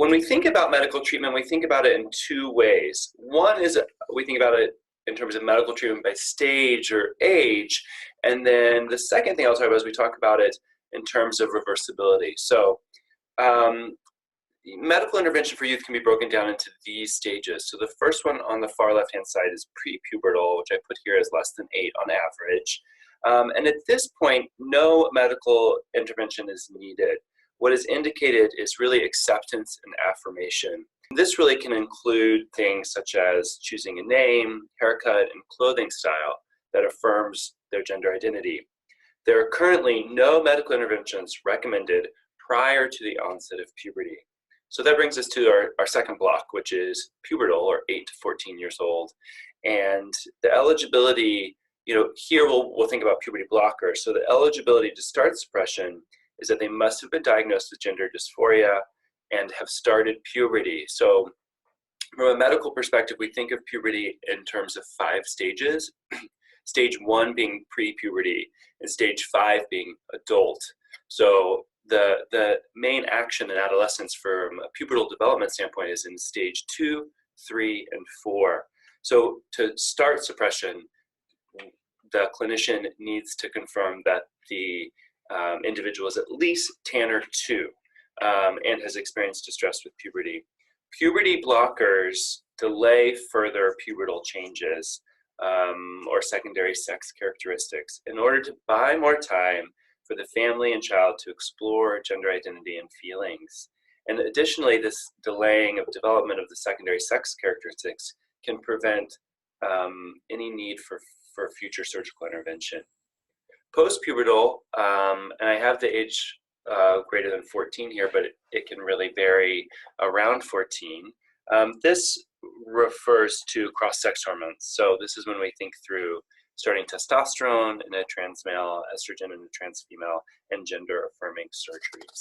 When we think about medical treatment, we think about it in two ways. One is we think about it in terms of medical treatment by stage or age. And then the second thing I'll talk about is we talk about it in terms of reversibility. So medical intervention for youth can be broken down into these stages. So the first one on the far left-hand side is prepubertal, which I put here as less than 8 on average. And at this point, no medical intervention is needed. What is indicated is really acceptance and affirmation. This really can include things such as choosing a name, haircut, and clothing style that affirms their gender identity. There are currently no medical interventions recommended prior to the onset of puberty. So that brings us to our second block, which is pubertal, or 8 to 14 years old. And the eligibility, here we'll think about puberty blockers. So the eligibility to start suppression is that they must have been diagnosed with gender dysphoria and have started puberty. So from a medical perspective, we think of puberty in terms of 5 stages. Stage 1 being pre-puberty and stage 5 being adult. So the main action in adolescence from a pubertal development standpoint is in stage 2, 3, and 4. So to start suppression, the clinician needs to confirm that the individual is at least Tanner 2 and has experienced distress with puberty. Puberty blockers delay further pubertal changes or secondary sex characteristics in order to buy more time for the family and child to explore gender identity and feelings. And additionally, this delaying of development of the secondary sex characteristics can prevent any need for future surgical intervention. Post-pubertal, and I have the age greater than 14 here, but it can really vary around 14. This refers to cross-sex hormones. So this is when we think through starting testosterone in a trans male, estrogen in a trans female, and gender-affirming surgeries.